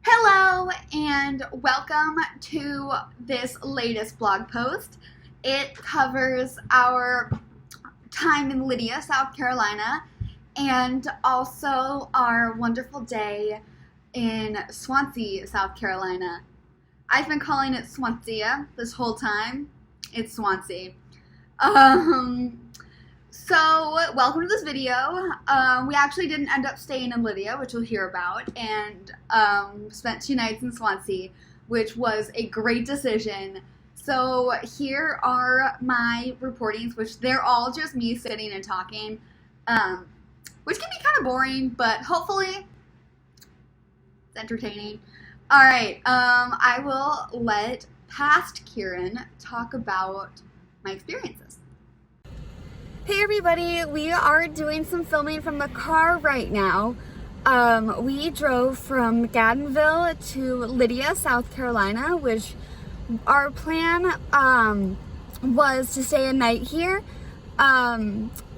Hello and welcome to this latest blog post. It covers our time in Lydia, South Carolina, and also our wonderful day in Swansea, South Carolina. I've been calling it Swansea this whole time. It's Swansea. So, welcome to this video. We actually didn't end up staying in Lydia, which we'll hear about, and spent 2 nights in Swansea, which was a great decision. So here are my reportings, which they're all just me sitting and talking, which can be kind of boring, but hopefully it's entertaining. Alright, I will let past Kieran talk about my experiences. Hey everybody, we are doing some filming from the car right now. We drove from Gadenville to Lydia, South Carolina, which our plan was to stay a night here.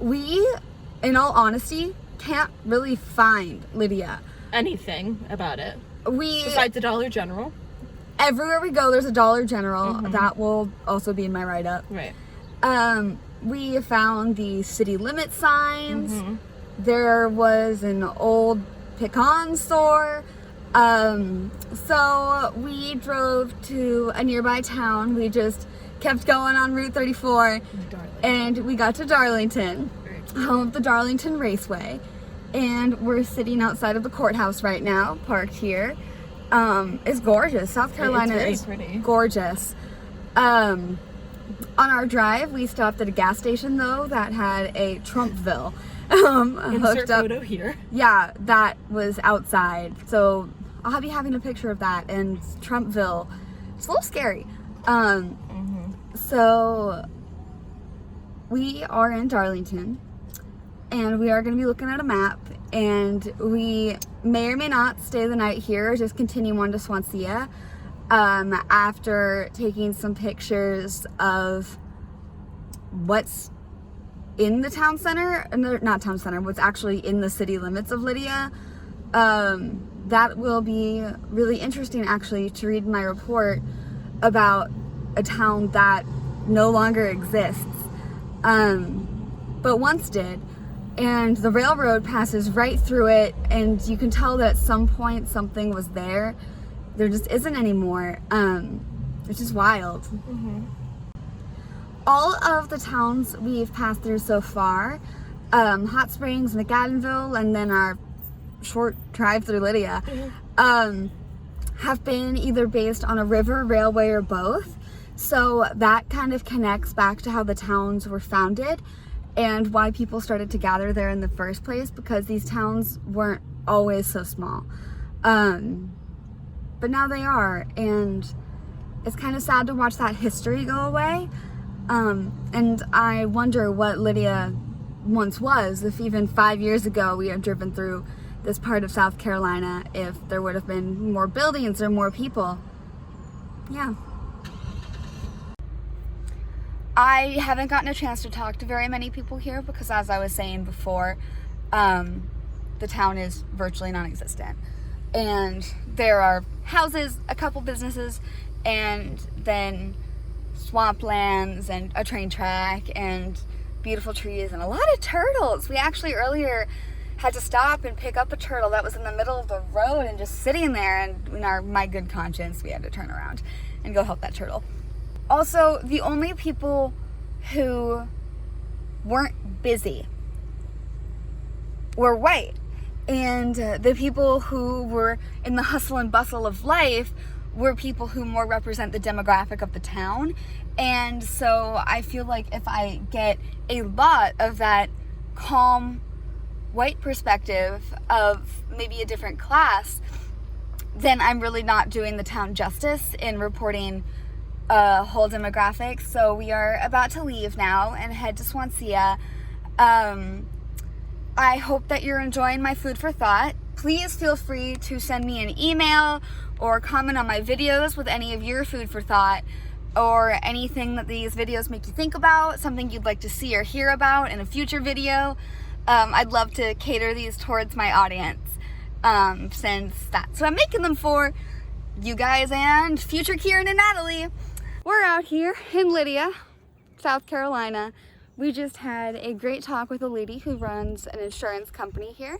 We, in all honesty, can't really find Lydia. Anything about it. Besides the Dollar General. Everywhere we go, there's a Dollar General. Mm-hmm. That will also be in my write-up. Right. We found the city limit signs. Mm-hmm. There was an old pecan store. So we drove to a nearby town. We just kept going on Route 34 and we got to Darlington, home of the Darlington Raceway. And we're sitting outside of the courthouse right now, parked here. It's gorgeous. South Carolina is pretty gorgeous. On our drive, we stopped at a gas station, though, that had a Trumpville hooked up. Photo here. Yeah, that was outside. So I'll be having a picture of that. And Trumpville, it's a little scary. So we are in Darlington, and we are going to be looking at a map. And we may or may not stay the night here, or just continue on to Swansea. After taking some pictures of what's in the town center, not town center, what's actually in the city limits of Lydia. That will be really interesting actually to read my report about a town that no longer exists, but once did. And the railroad passes right through it, and you can tell that at some point something was there. There just isn't anymore. It's just wild. Mm-hmm. All of the towns we've passed through so far, Hot Springs, McAdenville, and then our short drive through Lydia, have been either based on a river, railway, or both. So that kind of connects back to how the towns were founded and why people started to gather there in the first place, because these towns weren't always so small. But now they are, and it's kind of sad to watch that history go away. And I wonder what Lydia once was. If even 5 years ago we had driven through this part of South Carolina, if there would have been more buildings or more people. Yeah. I haven't gotten a chance to talk to very many people here because, as I was saying before, the town is virtually non-existent. And there are houses, a couple businesses, and then swamplands and a train track and beautiful trees and a lot of turtles. We actually earlier had to stop and pick up a turtle that was in the middle of the road and just sitting there, and in my good conscience, we had to turn around and go help that turtle. Also, the only people who weren't busy were white. And the people who were in the hustle and bustle of life were people who more represent the demographic of the town. And so I feel like if I get a lot of that calm white perspective of maybe a different class, then I'm really not doing the town justice in reporting a whole demographic. So we are about to leave now and head to Swansea. I hope that you're enjoying my food for thought. Please feel free to send me an email or comment on my videos with any of your food for thought, or anything that these videos make you think about, something you'd like to see or hear about in a future video. I'd love to cater these towards my audience. since that's what I'm making them for. You guys and future Kieran and Natalie. We're out here in Lydia, South Carolina. We just had a great talk with a lady who runs an insurance company here.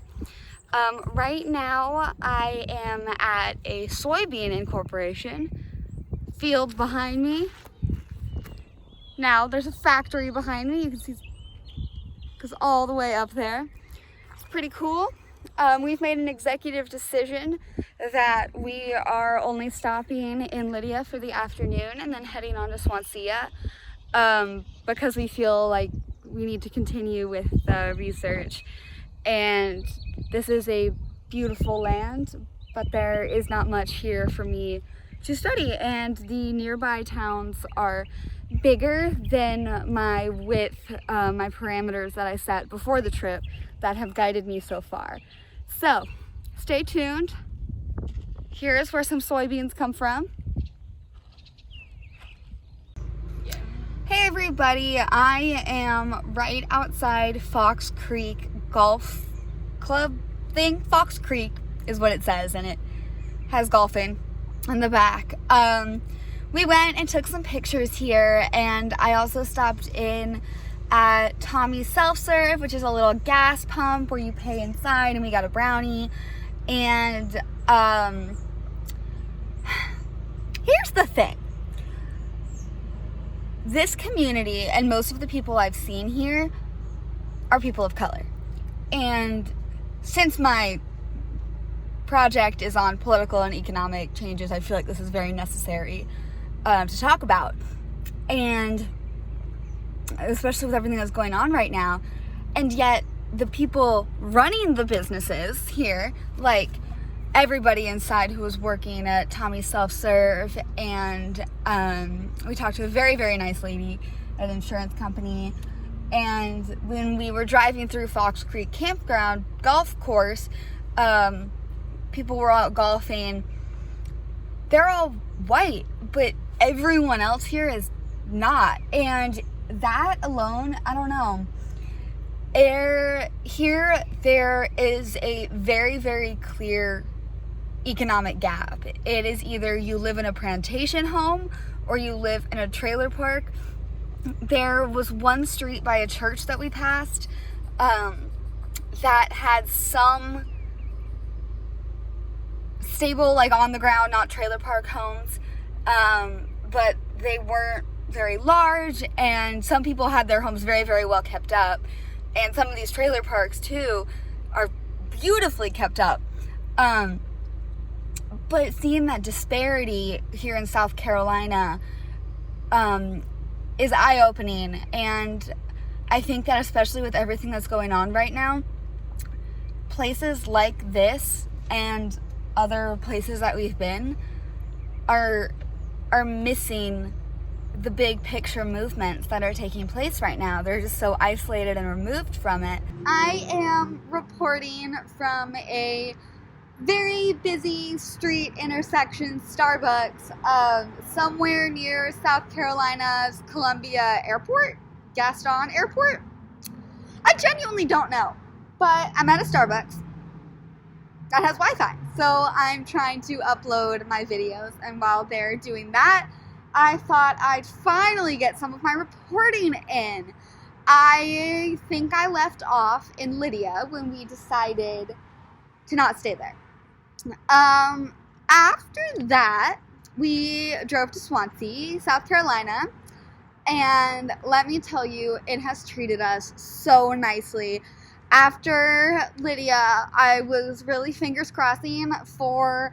Right now I am at a soybean incorporation field behind me. Now there's a factory behind me. You can see it goes all the way up there. It's pretty cool. We've made an executive decision that we are only stopping in Lydia for the afternoon and then heading on to Swansea, because we feel like we need to continue with the research. And this is a beautiful land, but there is not much here for me to study, and the nearby towns are bigger than my width, my parameters that I set before the trip that have guided me so far. So stay tuned. Here's where some soybeans come from. Hey everybody, I am right outside Fox Creek Golf Club thing. Fox Creek is what it says, and it has golfing in the back. We went and took some pictures here, and I also stopped in at Tommy's Self-Serve, which is a little gas pump where you pay inside, and we got a brownie. And here's the thing. This community and most of the people I've seen here are people of color. And since my project is on political and economic changes, I feel like this is very necessary to talk about. And especially with everything that's going on right now. And yet the people running the businesses here, like everybody inside who was working at Tommy's Self-Serve, and we talked to a very, very nice lady at an insurance company. And when we were driving through Fox Creek Campground golf course, people were out golfing. They're all white, but everyone else here is not. And that alone, I don't know. Here there is a very, very clear economic gap. It is either you live in a plantation home or you live in a trailer park. There was one street by a church that we passed that had some stable, like on the ground, not trailer park homes, but they weren't very large, and some people had their homes very, very well kept up, and some of these trailer parks too are beautifully kept up. But seeing that disparity here in South Carolina is eye-opening, and I think that especially with everything that's going on right now, places like this and other places that we've been are missing the big picture movements that are taking place right now. They're just so isolated and removed from it. I am reporting from a very busy street intersection Starbucks somewhere near South Carolina's Columbia Airport, Gaston Airport. I genuinely don't know, but I'm at a Starbucks that has Wi-Fi, so I'm trying to upload my videos, and while they're doing that, I thought I'd finally get some of my reporting in. I think I left off in Lydia when we decided to not stay there. After that, we drove to Swansea, South Carolina, and let me tell you, it has treated us so nicely. After Lydia, I was really fingers crossing for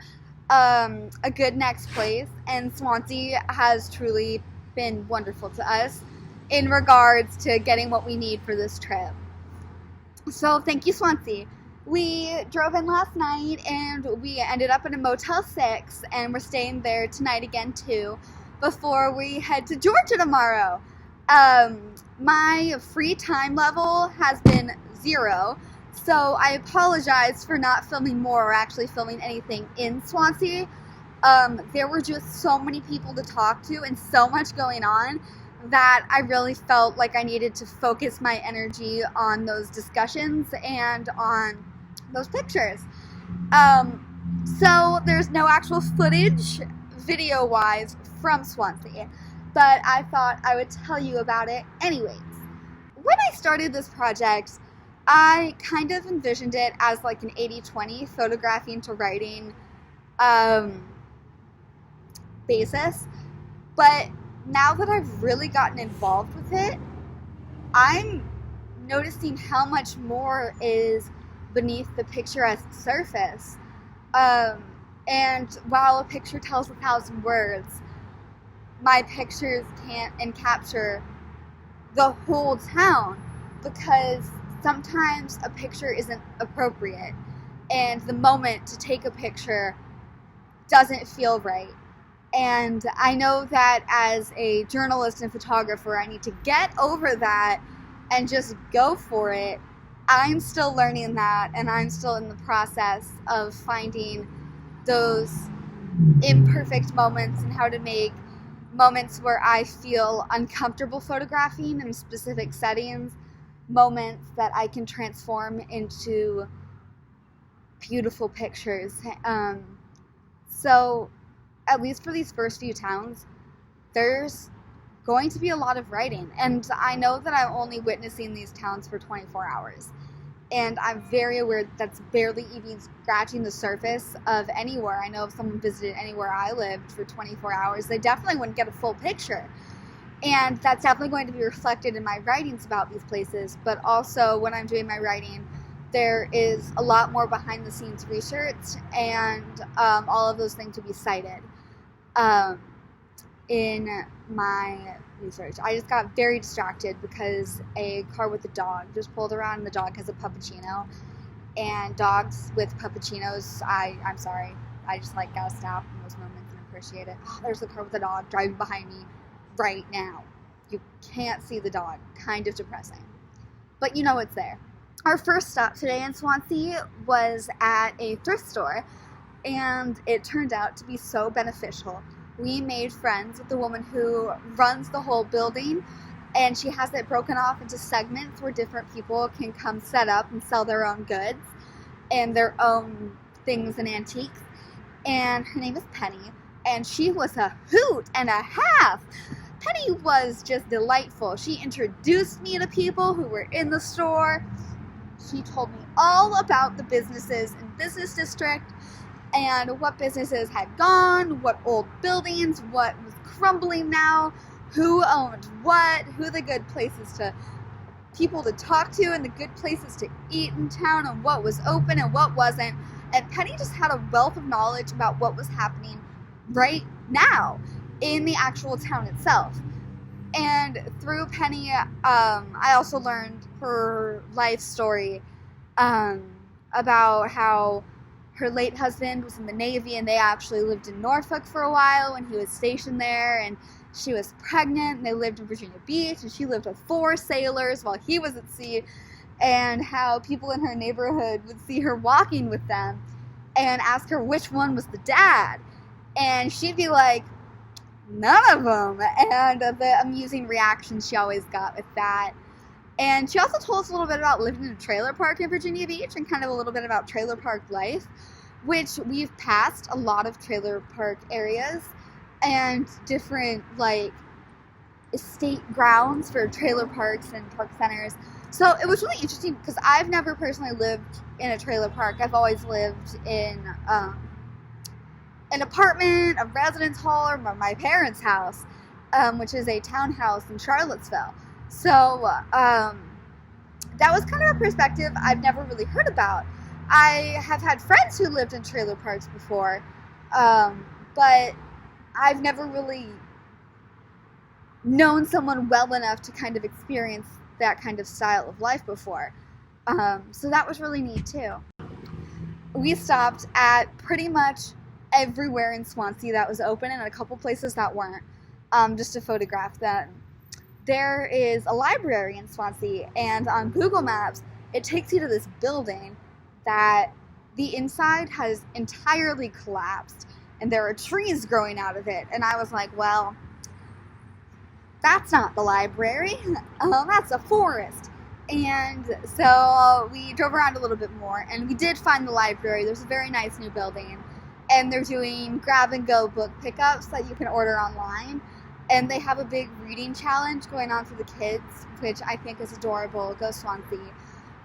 a good next place, and Swansea has truly been wonderful to us in regards to getting what we need for this trip. So thank you, Swansea. We drove in last night and we ended up in a Motel 6, and we're staying there tonight again too before we head to Georgia tomorrow. My free time level has been 0, so I apologize for not filming more or actually filming anything in Swansea. There were just so many people to talk to and so much going on that I really felt like I needed to focus my energy on those discussions and on those pictures. So there's no actual footage, video-wise, from Swansea, but I thought I would tell you about it anyways. When I started this project, I kind of envisioned it as like an 80-20 photographing to writing basis, but now that I've really gotten involved with it, I'm noticing how much more is beneath the picturesque surface. And while a picture tells 1,000 words, my pictures can't capture the whole town, because sometimes a picture isn't appropriate and the moment to take a picture doesn't feel right. And I know that as a journalist and photographer, I need to get over that and just go for it. I'm still learning that, and I'm still in the process of finding those imperfect moments and how to make moments where I feel uncomfortable photographing in specific settings, moments that I can transform into beautiful pictures. So at least for these first few towns, there's going to be a lot of writing. And I know that I'm only witnessing these towns for 24 hours. And I'm very aware that's barely even scratching the surface of anywhere. I know if someone visited anywhere I lived for 24 hours, they definitely wouldn't get a full picture. And that's definitely going to be reflected in my writings about these places. But also when I'm doing my writing, there is a lot more behind the scenes research and all of those things to be cited in my research. I just got very distracted because a car with a dog just pulled around and the dog has a puppuccino. And dogs with puppuccinos, I'm sorry, I just like gotta stop in those moments and appreciate it. Oh, there's a car with a dog driving behind me right now. You can't see the dog. Kind of depressing. But you know it's there. Our first stop today in Swansea was at a thrift store, and it turned out to be so beneficial. We made friends with the woman who runs the whole building, and she has it broken off into segments where different people can come set up and sell their own goods and their own things and antiques. And her name is Penny, and she was a hoot and a half. Penny was just delightful. She introduced me to people who were in the store. She told me all about the businesses in Business District and what businesses had gone, what old buildings, what was crumbling now, who owned what, who the good places to, people to talk to and the good places to eat in town, and what was open and what wasn't. And Penny just had a wealth of knowledge about what was happening right now in the actual town itself. And through Penny, I also learned her life story about how her late husband was in the Navy and they actually lived in Norfolk for a while when he was stationed there, and she was pregnant and they lived in Virginia Beach and she lived with 4 sailors while he was at sea, and how people in her neighborhood would see her walking with them and ask her which one was the dad, and she'd be like, none of them, and the amusing reactions she always got with that. And she also told us a little bit about living in a trailer park in Virginia Beach and kind of a little bit about trailer park life, which we've passed a lot of trailer park areas and different like estate grounds for trailer parks and park centers. So it was really interesting because I've never personally lived in a trailer park. I've always lived in an apartment, a residence hall, or my parents' house, which is a townhouse in Charlottesville. So that was kind of a perspective I've never really heard about. I have had friends who lived in trailer parks before, but I've never really known someone well enough to kind of experience that kind of style of life before. So that was really neat too. We stopped at pretty much everywhere in Swansea that was open and a couple places that weren't, just to photograph them. There is a library in Swansea, and on Google Maps, it takes you to this building that the inside has entirely collapsed, and there are trees growing out of it. And I was like, well, that's not the library. That's a forest. And so we drove around a little bit more, and we did find the library. There's a very nice new building, and they're doing grab-and-go book pickups that you can order online. And they have a big reading challenge going on for the kids, which I think is adorable. Go Swansea.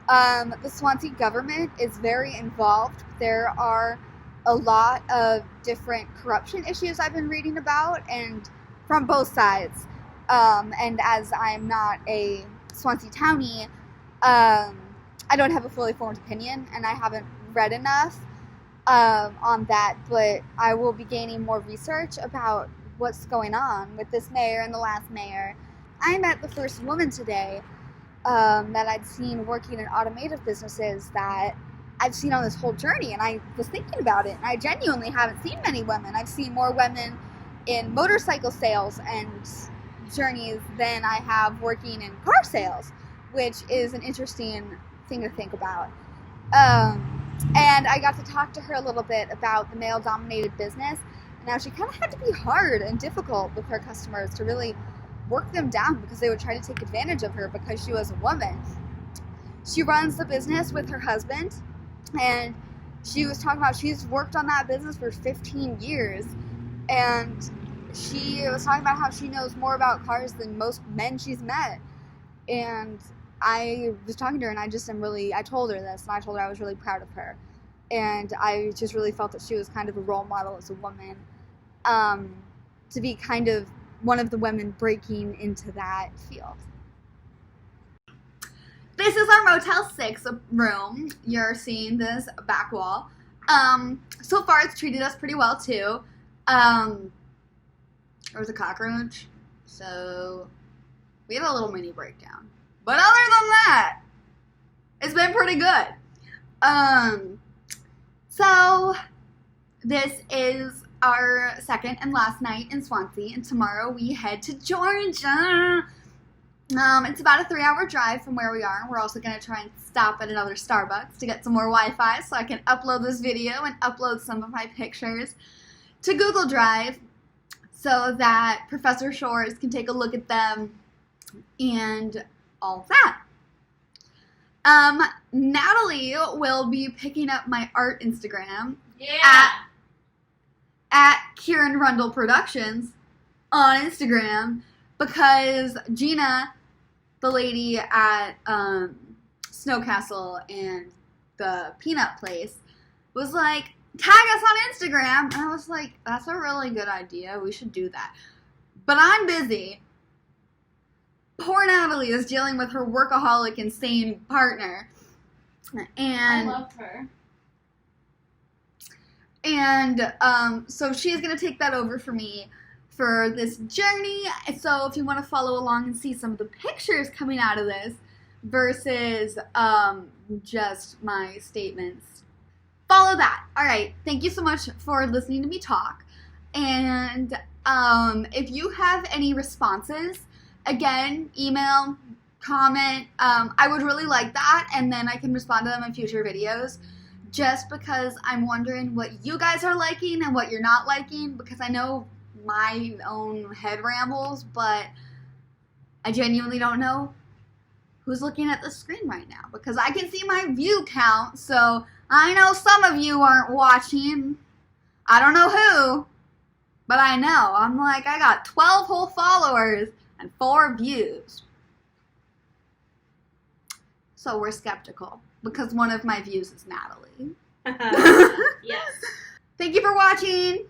The Swansea government is very involved. There are a lot of different corruption issues I've been reading about, and from both sides. And as I'm not a Swansea townie, I don't have a fully formed opinion, and I haven't read enough on that, but I will be gaining more research about what's going on with this mayor and the last mayor. I met the first woman today that I'd seen working in automotive businesses that I've seen on this whole journey, and I was thinking about it, and I genuinely haven't seen many women. I've seen more women in motorcycle sales and journeys than I have working in car sales, which is an interesting thing to think about. And I got to talk to her a little bit about the male-dominated business, and how she kind of had to be hard and difficult with her customers to really work them down because they would try to take advantage of her because she was a woman. She runs the business with her husband, and she was talking about she's worked on that business for 15 years, and she was talking about how she knows more about cars than most men she's met. And I was talking to her, and I told her this, and I told her I was really proud of her. And I just really felt that she was kind of a role model as a woman, to be kind of one of the women breaking into that field. This is our Motel 6 room. You're seeing this back wall. So far it's treated us pretty well too. There was a cockroach, so we had a little mini breakdown. But other than that, it's been pretty good. So this is our second and last night in Swansea, and tomorrow we head to Georgia. It's about a 3-hour drive from where we are. We're also going to try and stop at another Starbucks to get some more Wi-Fi so I can upload this video and upload some of my pictures to Google Drive so that Professor Shores can take a look at them and all of that. Natalie will be picking up my art Instagram at Kieran Rundle Productions on Instagram because Gina, the lady at Snow Castle and the Peanut Place, was like, tag us on Instagram. And I was like, that's a really good idea. We should do that. But I'm busy. Poor Natalie is dealing with her workaholic, insane partner. And I love her. And so she's going to take that over for me for this journey. So if you want to follow along and see some of the pictures coming out of this versus just my statements, follow that. All right. Thank you so much for listening to me talk. And if you have any responses, again, email, comment. I would really like that, and then I can respond to them in future videos. Just because I'm wondering what you guys are liking and what you're not liking, because I know my own head rambles, but I genuinely don't know who's looking at the screen right now, because I can see my view count, so I know some of you aren't watching. I don't know who, but I know. I'm like, I got 12 whole followers and 4 views. So we're skeptical, because one of my views is Natalie. Yes. Thank you for watching.